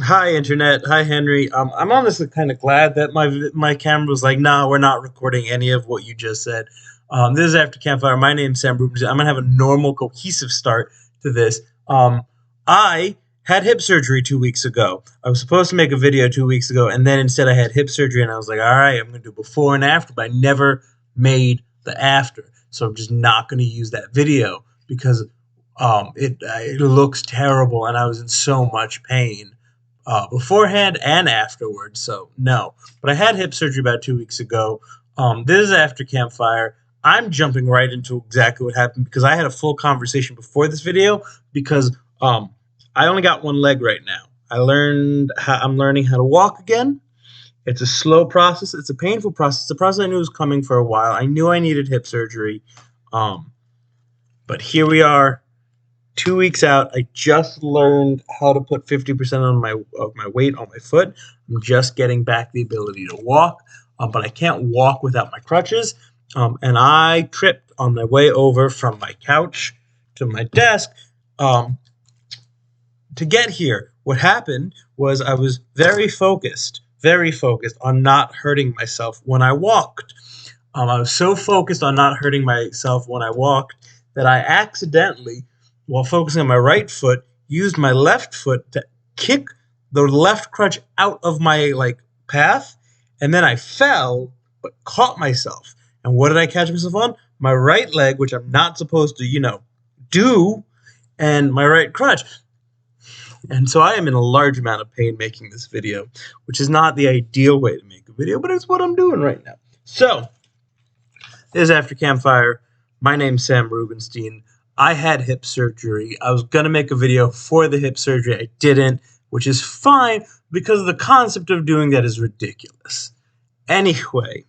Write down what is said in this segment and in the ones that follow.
Hi, internet. Hi, Henry. I'm honestly kind of glad that my camera was like, "Nah, we're not recording any of what you just said." This is after Campfire. My name's Sam Rubens. I'm gonna have a normal, cohesive start to this. I had hip surgery 2 weeks ago. I was supposed to make a video 2 weeks ago, and then instead I had hip surgery, and I was like, "All right, I'm gonna do before and after," but I never made the after, so I'm just not gonna use that video because it looks terrible, and I was in so much pain beforehand and afterwards. So no, but I had hip surgery about 2 weeks ago. This is after Campfire. I'm jumping right into exactly what happened because I had a full conversation before this video because I only got one leg right now. I'm learning how to walk again. It's a slow process. It's a painful process. It's a process I knew was coming for a while. I knew I needed hip surgery, um, but here we are 2 weeks out. I just learned how to put 50% of my weight on my foot. I'm just getting back the ability to walk, but I can't walk without my crutches. And I tripped on my way over from my couch to my desk um, to get here. What happened was I was very focused on not hurting myself when I walked. I was so focused on not hurting myself when I walked that I accidentally, while focusing on my right foot, used my left foot to kick the left crutch out of my path, and then I fell but caught myself. And what did I catch myself on? My right leg, which I'm not supposed to, do, and my right crutch. And so I am in a large amount of pain making this video, which is not the ideal way to make a video, but it's what I'm doing right now. So, this is After Campfire. My name's Sam Rubenstein. I had hip surgery. I was going to make a video for the hip surgery. I didn't, which is fine because the concept of doing that is ridiculous. Anyway,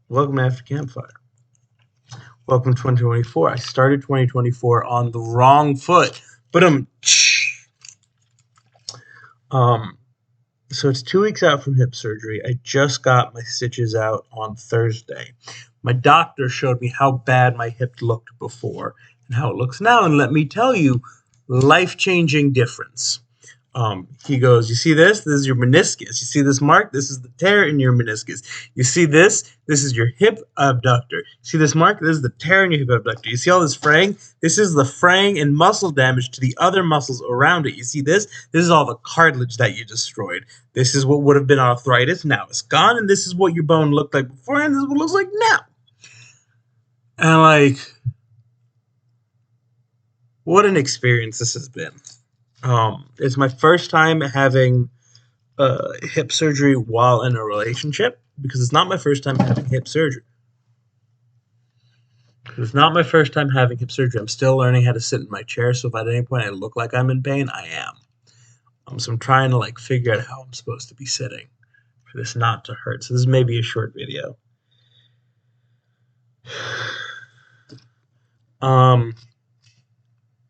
welcome to After Campfire. Welcome to 2024. I started 2024 on the wrong foot, but um, so it's 2 weeks out from hip surgery. I just got my stitches out on Thursday. My doctor showed me how bad my hip looked before and how it looks now, and let me tell you, life-changing difference. He goes, "You see this? This is your meniscus. You see this mark? This is the tear in your meniscus. You see this? This is your hip abductor. See this mark? This is the tear in your hip abductor. You see all this fraying? This is the fraying and muscle damage to the other muscles around it. You see this? This is all the cartilage that you destroyed. This is what would have been arthritis. Now it's gone, and this is what your bone looked like before, and this is what it looks like now." And what an experience this has been. It's my first time having hip surgery while in a relationship because it's not my first time having hip surgery. It's not my first time having hip surgery. I'm still learning how to sit in my chair, so if at any point I look like I'm in pain, I am. So I'm trying to figure out how I'm supposed to be sitting for this not to hurt. So this may be a short video.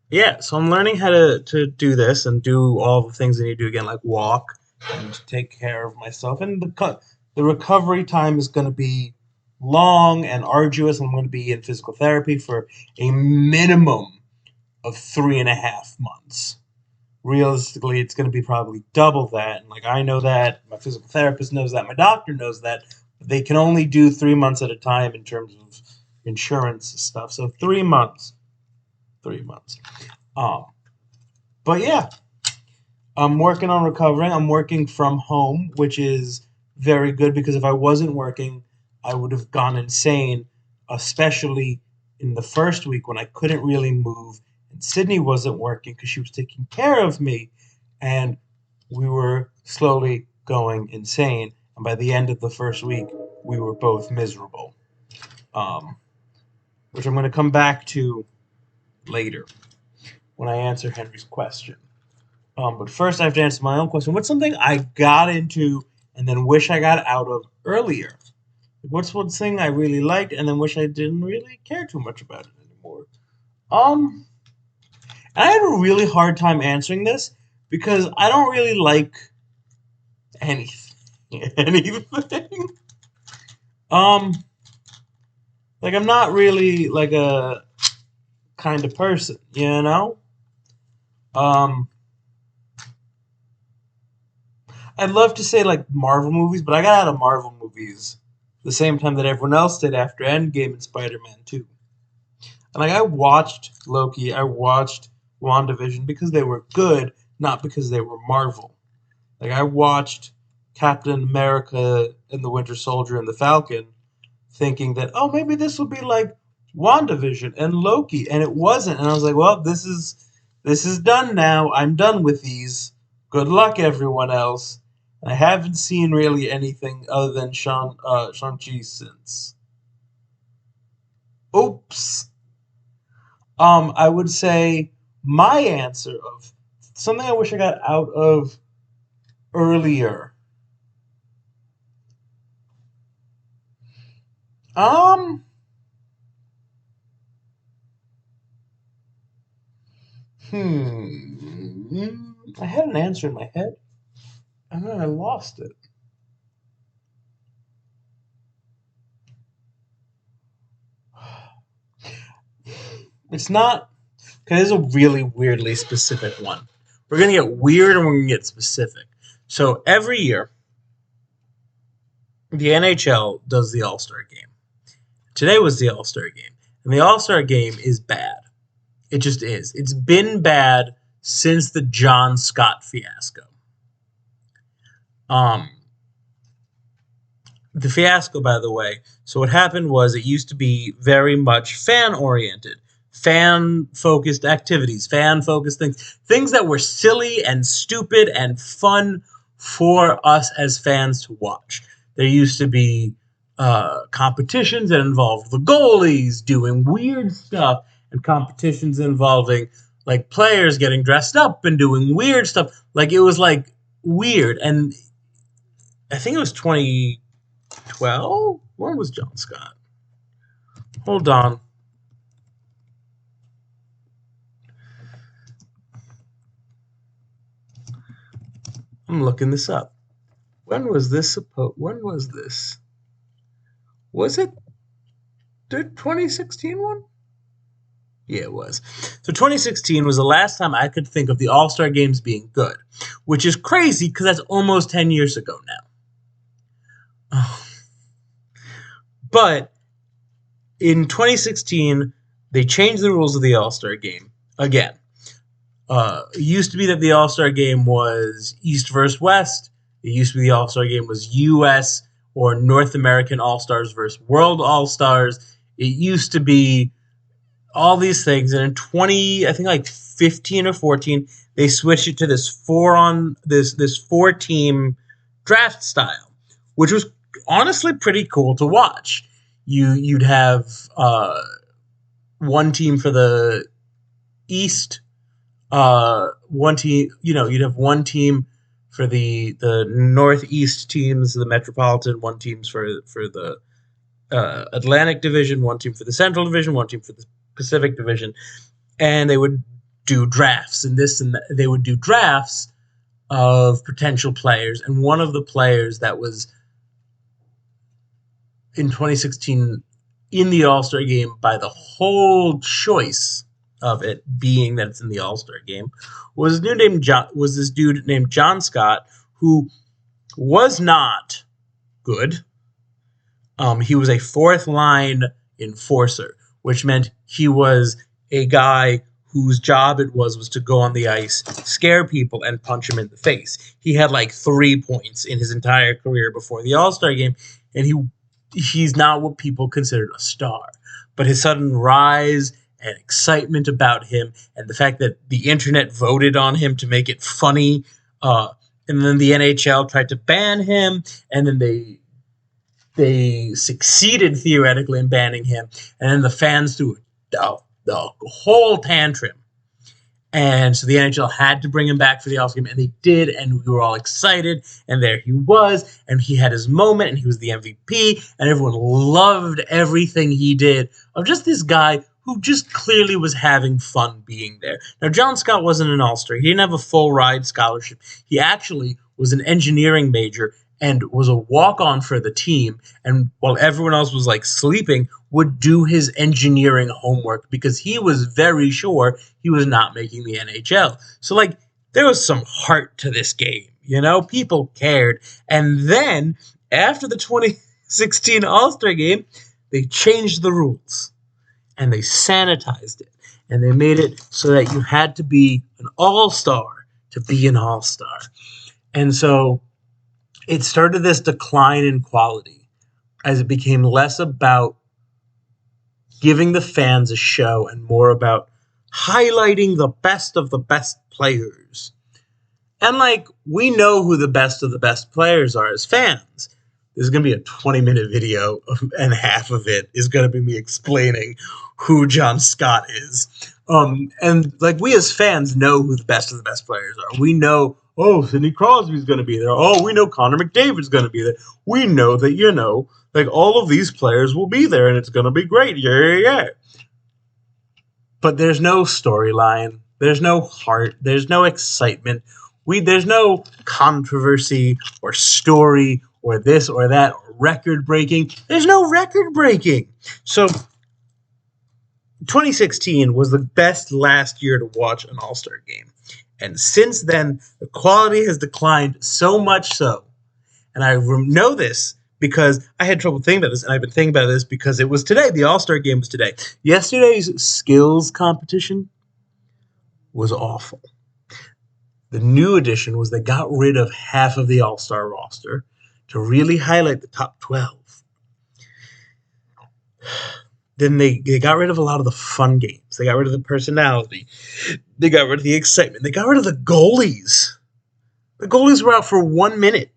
Yeah, so I'm learning how to do this and do all the things I need to do again, like walk and take care of myself. And the recovery time is going to be long and arduous. I'm going to be in physical therapy for a minimum of 3.5 months. Realistically, it's going to be probably double that. And I know that, my physical therapist knows that, my doctor knows that. But they can only do 3 months at a time in terms of insurance stuff. So 3 months. 3 months. Um, but yeah, I'm working on recovering. I'm working from home, which is very good because if I wasn't working, I would have gone insane, especially in the first week when I couldn't really move and Sydney wasn't working because she was taking care of me, and we were slowly going insane. And by the end of the first week, we were both miserable, um, which I'm going to come back to later when I answer Henry's question. But first, I have to answer my own question. What's something I got into and then wish I got out of earlier? What's one thing I really liked and then wish I didn't really care too much about it anymore? Um, I had a really hard time answering this because I don't really like anything. anything. Um, I'm not really a kind of person, you know. Um, I'd love to say like Marvel movies, but I got out of Marvel movies the same time that everyone else did after Endgame and Spider-Man 2. And like I watched Loki, I watched WandaVision because they were good, not because they were Marvel. Like I watched Captain America and the Winter Soldier and the Falcon thinking that, oh, maybe this will be like WandaVision and Loki, and it wasn't. And I was like, well, this is done now. I'm done with these. Good luck, everyone else. And I haven't seen really anything other than Shang-Chi since. Oops. I would say my answer of something I wish I got out of earlier. Um, I had an answer in my head, and then I lost it. It's not, because it's a really weirdly specific one. We're going to get weird and we're going to get specific. So every year, the NHL does the All-Star game. Today was the All-Star game. And the All-Star game is bad. It just is. It's been bad since the John Scott fiasco. Um, the fiasco, by the way, so what happened was it used to be very much fan-oriented, fan-focused activities, fan-focused things that were silly and stupid and fun for us as fans to watch. There used to be competitions that involved the goalies doing weird stuff and competitions involving like players getting dressed up and doing weird stuff. Like it was like weird. And I think it was 2012. When was John Scott? Hold on. I'm looking this up. When was this supposed? When was this? Was it the 2016 one? Yeah, it was. So 2016 was the last time I could think of the All-Star Games being good, which is crazy because that's almost 10 years ago now. But in 2016, they changed the rules of the All-Star Game again. It used to be that the All-Star Game was East versus West. It used to be the All-Star Game was U.S. or North American All-Stars versus World All-Stars. It used to be all these things, and in 20, I think like 15 or 14, they switched it to this four team draft style, which was honestly pretty cool to watch. You'd have one team for the East, one team, you'd have one team for the Northeast teams, the Metropolitan, one teams for the Atlantic Division, one team for the Central Division, one team for the Pacific Division, and they would do drafts and this and that. They would do drafts of potential players, and one of the players that was in 2016 in the All-Star game by the whole choice of it being that it's in the All-Star game was this dude named John Scott, who was not good. He was a fourth line enforcer, which meant he was a guy whose job it was to go on the ice, scare people, and punch them in the face. He had like 3 points in his entire career before the All-Star game, and he's not what people considered a star. But his sudden rise and excitement about him, and the fact that the internet voted on him to make it funny, and then the NHL tried to ban him, and then they succeeded theoretically in banning him, and then the fans threw the whole tantrum. And so the NHL had to bring him back for the All-Star game, and they did, and we were all excited, and there he was, and he had his moment, and he was the MVP, and everyone loved everything he did of just this guy who just clearly was having fun being there. Now, John Scott wasn't an All-Star. He didn't have a full ride scholarship. He actually was an engineering major and was a walk-on for the team, and while everyone else was like sleeping, would do his engineering homework because he was very sure he was not making the NHL. So like there was some heart to this game. People cared. And then after the 2016 All-Star game, they changed the rules and they sanitized it and they made it so that you had to be an all-star to be an all-star. And so it started this decline in quality as it became less about giving the fans a show and more about highlighting the best of the best players. And we know who the best of the best players are as fans. There's going to be a 20-minute video, and half of it is going to be me explaining who John Scott is. And we as fans know who the best of the best players are. We know, Sidney Crosby's going to be there. Oh, we know Connor McDavid's going to be there. We know that, all of these players will be there, and it's going to be great. Yeah. But there's no storyline. There's no heart. There's no excitement. There's no controversy or story or this or that or record breaking. There's no record breaking. So 2016 was the best last year to watch an All-Star game. And since then, the quality has declined so much so. And I know this because I had trouble thinking about this, and I've been thinking about this because it was today. The All-Star game was today. Yesterday's skills competition was awful. The new addition was they got rid of half of the All-Star roster to really highlight the top 12. Then they got rid of a lot of the fun games. They got rid of the personality. They got rid of the excitement. They got rid of the goalies. The goalies were out for 1 minute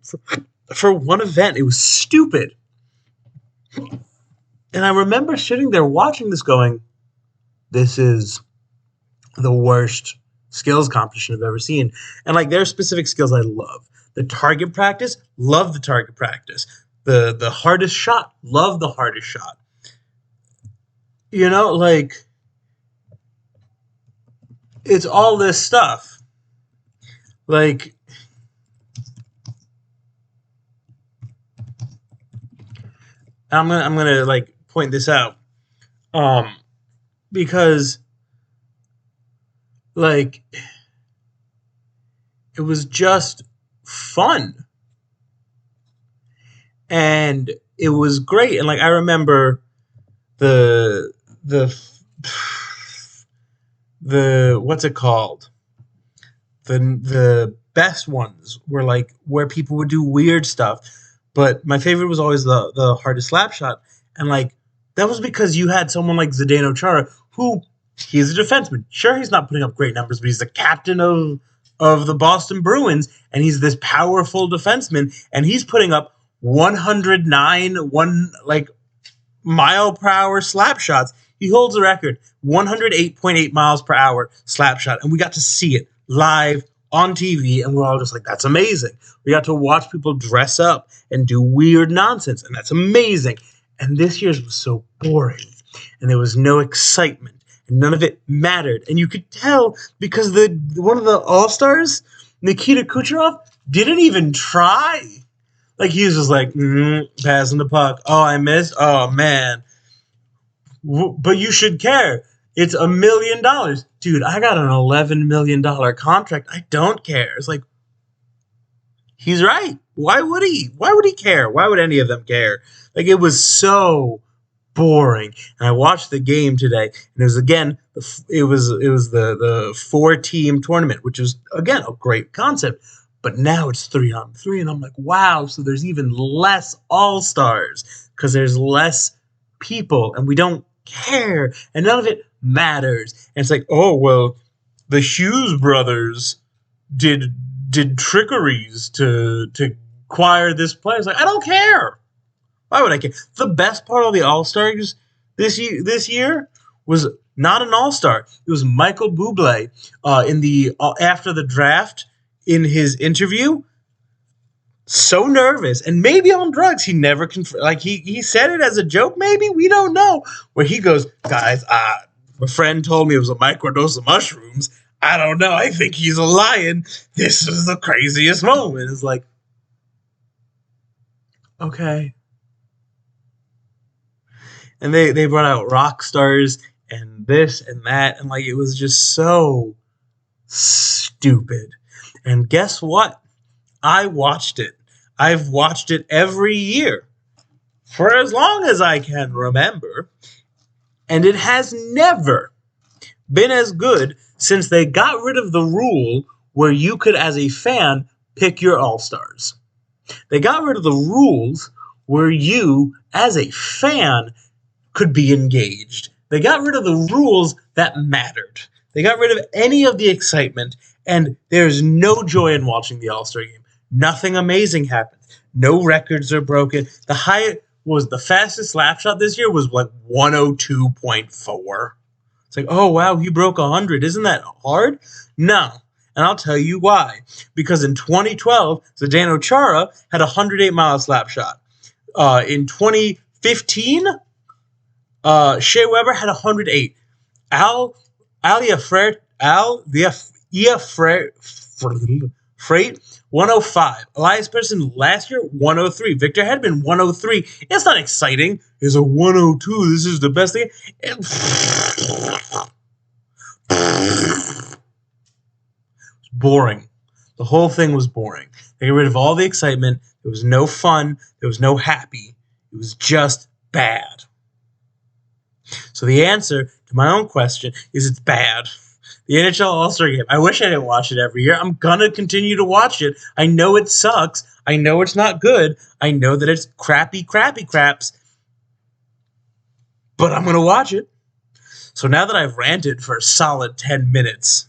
for one event. It was stupid. And I remember sitting there watching this going, this is the worst skills competition I've ever seen. And there are specific skills I love. The target practice, love the target practice. The hardest shot, love the hardest shot. It's all this stuff. I'm gonna point this out. Because it was just fun. And it was great. And I remember the what's it called? The best ones were where people would do weird stuff. But my favorite was always the hardest slap shot. And that was because you had someone like Zdeno Chara, who he's a defenseman. Sure, he's not putting up great numbers, but he's the captain of the Boston Bruins, and he's this powerful defenseman, and he's putting up 109 mile per hour slap shots. He holds the record, 108.8 miles per hour slap shot, and we got to see it live on TV, and we're all just that's amazing. We got to watch people dress up and do weird nonsense, and that's amazing. And this year's was so boring, and there was no excitement, and none of it mattered. And you could tell because one of the All-Stars, Nikita Kucherov, didn't even try. He was just passing the puck. Oh, I missed. Oh, man. But you should care. It's $1 million. Dude, I got an $11 million contract. I don't care. It's he's right. Why would he? Why would he care? Why would any of them care? It was so boring. And I watched the game today, and it was again, it was the 4-team tournament, which was again a great concept. But now it's 3-on-3, and I'm wow. So there's even less all-stars because there's less people, and we don't care, and none of it matters. And it's oh well, the Hughes brothers did trickeries to acquire this player. It's I don't care. Why would I care? The best part of the All-Stars this year was not an All-Star. It was Michael Bublé in the after the draft in his interview. So nervous and maybe on drugs. He never he said it as a joke. Maybe we don't know. Where he goes, guys, my friend told me it was a microdose of mushrooms. I don't know. I think he's a lion. This is the craziest moment. It's okay. And they brought out rock stars and this and that, and it was just so stupid. And guess what? I watched it. I've watched it every year for as long as I can remember, and it has never been as good since they got rid of the rule where you could, as a fan, pick your all-stars. They got rid of the rules where you, as a fan, could be engaged. They got rid of the rules that mattered. They got rid of any of the excitement, and there's no joy in watching the All-Star game. Nothing amazing happens. No records are broken. The fastest slap shot this year was like 102.4. It's like, oh, wow, he broke 100. Isn't that hard? No. And I'll tell you why. Because in 2012, Zdeno Chara had a 108-mile slap shot. In 2015, Shea Weber had 108. Al Freight, 105. Elias Pettersson last year, 103. Victor Hedman, 103. It's not exciting. It's a 102. This is the best thing. It's boring. The whole thing was boring. They got rid of all the excitement. There was no fun. There was no happy. It was just bad. So the answer to my own question is it's bad. The NHL All-Star Game. I wish I didn't watch it every year. I'm going to continue to watch it. I know it sucks. I know it's not good. I know that it's crappy craps. But I'm going to watch it. So now that I've ranted for a solid 10 minutes,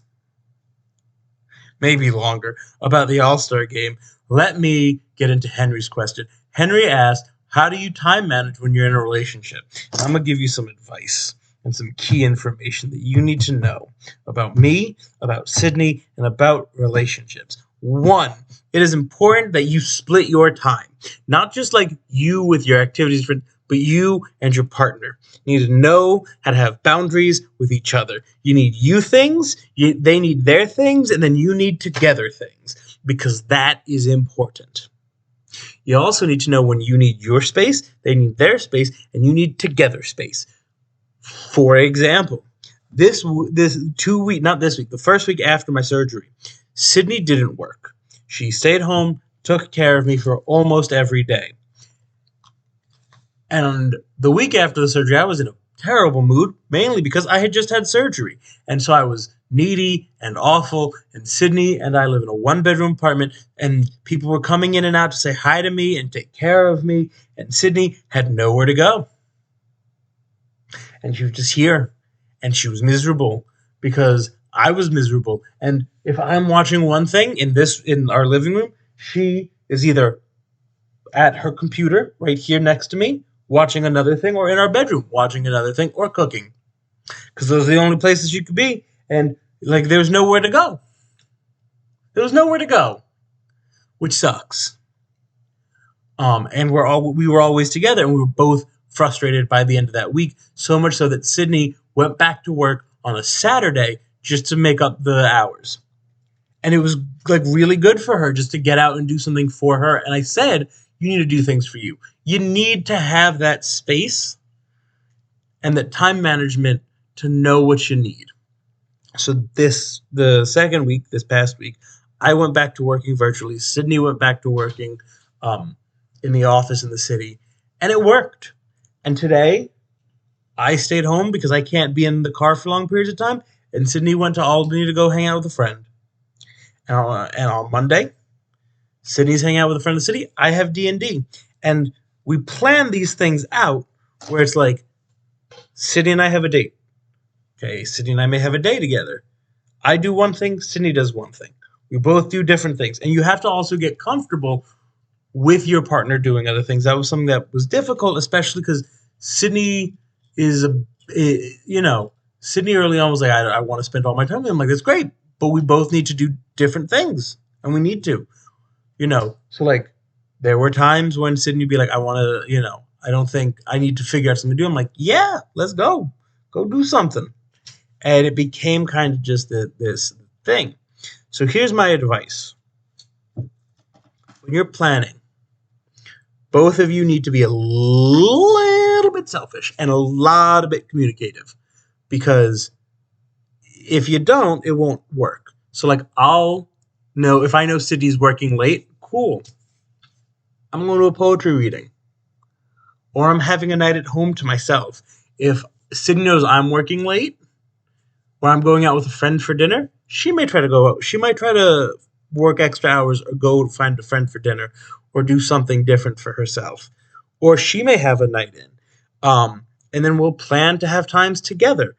maybe longer, about the All-Star Game, let me get into Henry's question. Henry asked, how do you time manage when you're in a relationship? I'm going to give you some advice and some key information that you need to know about me, about Sydney, and about relationships. 1, it is important that you split your time. Not just like you with your activities, but you and your partner. You need to know how to have boundaries with each other. You need you things, they need their things, and then you need together things, because that is important. You also need to know when you need your space, they need their space, and you need together space. For example, the first week after my surgery, Sydney didn't work. She stayed home, took care of me for almost every day. And the week after the surgery, I was in a terrible mood, mainly because I had just had surgery. And so I was needy and awful, and Sydney and I live in a one-bedroom apartment, and people were coming in and out to say hi to me and take care of me, and Sydney had nowhere to go. And she was just here, and she was miserable because I was miserable. And if I'm watching one thing in our living room, she is either at her computer right here next to me watching another thing, or in our bedroom watching another thing, or cooking, because those are the only places she could be. And like, there's nowhere to go. There was nowhere to go, which sucks. And we were always together, and we were both frustrated by the end of that week, so much so that Sydney went back to work on a Saturday just to make up the hours. And it was like really good for her just to get out and do something for her. And I said, you need to do things for you. You need to have that space and that time management to know what you need. So the second week, this past week, I went back to working virtually. Sydney went back to working in the office in the city, and it worked. And today, I stayed home because I can't be in the car for long periods of time, and Sydney went to Albany to go hang out with a friend. And on Monday, Sydney's hanging out with a friend in the city. I have D&D. And we plan these things out where it's like, Sydney and I have a date. Okay, Sydney and I may have a day together. I do one thing, Sydney does one thing. We both do different things. And you have to also get comfortable with your partner doing other things. That was something that was difficult, especially because Sydney Sydney early on was like, I want to spend all my time with him. I'm like, that's great, but we both need to do different things, and we need to, So like, there were times when Sydney would be like, I want to, I don't think I need to figure out something to do. I'm like, yeah, let's go do something. And it became kind of just this thing. So here's my advice. When you're planning, both of you need to be a little bit selfish and a lot bit communicative, because if you don't, it won't work. So like, I'll know if I know Sydney's working late, cool. I'm going to a poetry reading, or I'm having a night at home to myself. If Sydney knows I'm working late, or I'm going out with a friend for dinner, she may try to go out. She might try to work extra hours or go find a friend for dinner or do something different for herself. Or she may have a night in. And then we'll plan to have times together.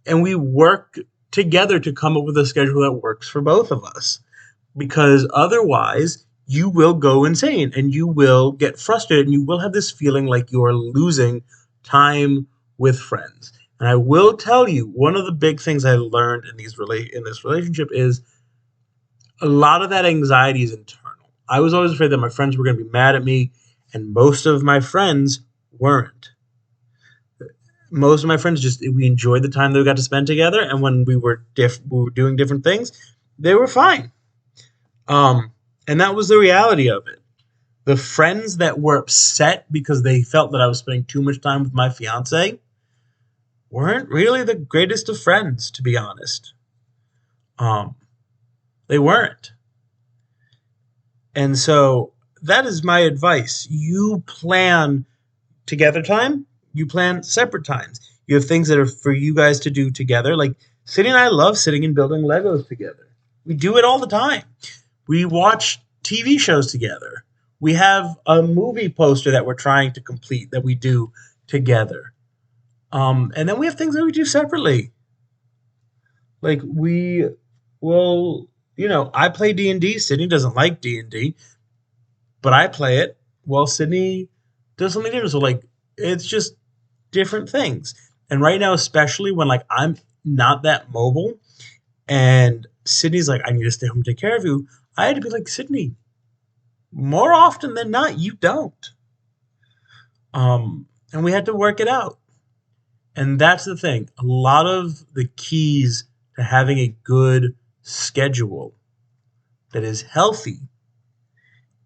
And we work together to come up with a schedule that works for both of us. Because otherwise, you will go insane and you will get frustrated and you will have this feeling like you're losing time with friends. And I will tell you, one of the big things I learned in this relationship is a lot of that anxiety is internal. I was always afraid that my friends were going to be mad at me, and most of my friends weren't. Most of my friends we enjoyed the time that we got to spend together, and when we were doing different things, they were fine. And that was the reality of it. The friends that were upset because they felt that I was spending too much time with my fiance weren't really the greatest of friends, to be honest. They weren't. And so that is my advice. You plan together time, you plan separate times. You have things that are for you guys to do together. Like Sydney and I love sitting and building Legos together. We do it all the time. We watch TV shows together. We have a movie poster that we're trying to complete that we do together. And then we have things that we do separately. Like I play D&D. Sydney doesn't like D&D, but I play it while Sydney does something different. So it's just different things. And right now, especially when I'm not that mobile and Sydney's like, I need to stay home and take care of you. I had to be like, Sydney, more often than not, you don't. And we had to work it out. And that's the thing. A lot of the keys to having a good schedule that is healthy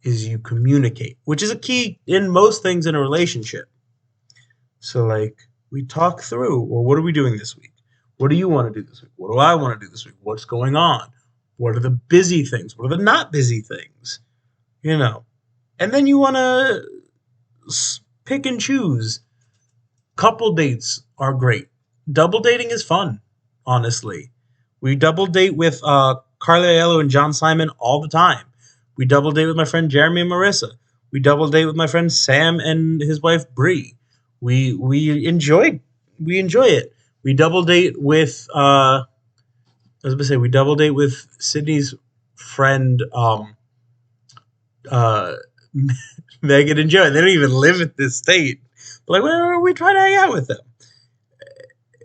is you communicate, which is a key in most things in a relationship. So we talk through, well, what are we doing this week? What do you want to do this week? What do I want to do this week? What's going on? What are the busy things? What are the not busy things? And then you want to pick and choose. Couple dates are great. Double dating is fun, honestly. We double date with Carly Aiello and John Simon all the time. We double date with my friend Jeremy and Marissa. We double date with my friend Sam and his wife Bree. We enjoy it. We double date with we double date with Sydney's friend Megan and Joe. They don't even live in this state. But we try to hang out with them.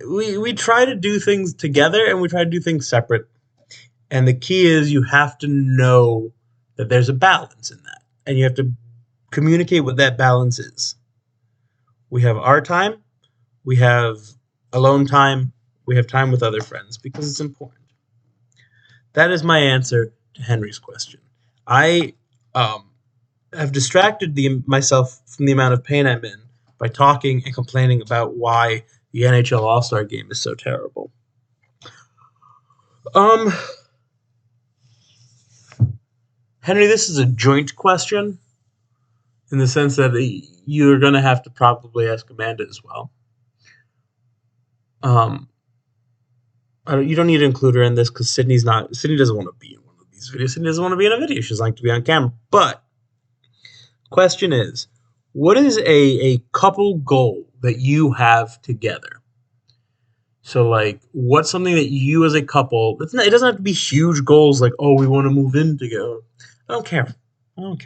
We try to do things together and we try to do things separate. And the key is you have to know that there's a balance in that. And you have to communicate what that balance is. We have our time. We have alone time. We have time with other friends because it's important. That is my answer to Henry's question. I have distracted myself from the amount of pain I'm in by talking and complaining about why the NHL All-Star Game is so terrible. Henry, this is a joint question in the sense that you're going to have to probably ask Amanda as well. You don't need to include her in this because Sydney doesn't want to be in one of these videos. Sydney doesn't want to be in a video. She doesn't like to be on camera. But question is, what is a couple goal that you have together? So what's something that you as a couple, it doesn't have to be huge goals like, oh, we want to move in together. I don't care. I don't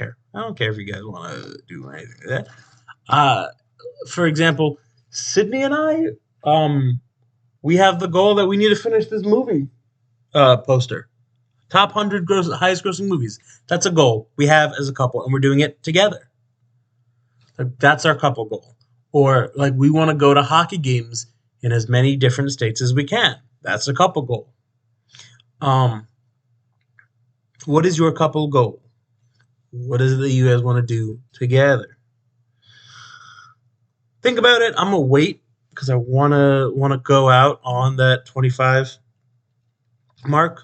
care if you guys want to do anything like that. For example, Sydney and I, we have the goal that we need to finish this movie poster. Top 100 highest grossing movies. That's a goal we have as a couple, and we're doing it together. That's our couple goal. Or we want to go to hockey games in as many different states as we can. That's a couple goal. What is your couple goal? What is it that you guys want to do together? Think about it. I'm gonna wait because I wanna go out on that 25 mark.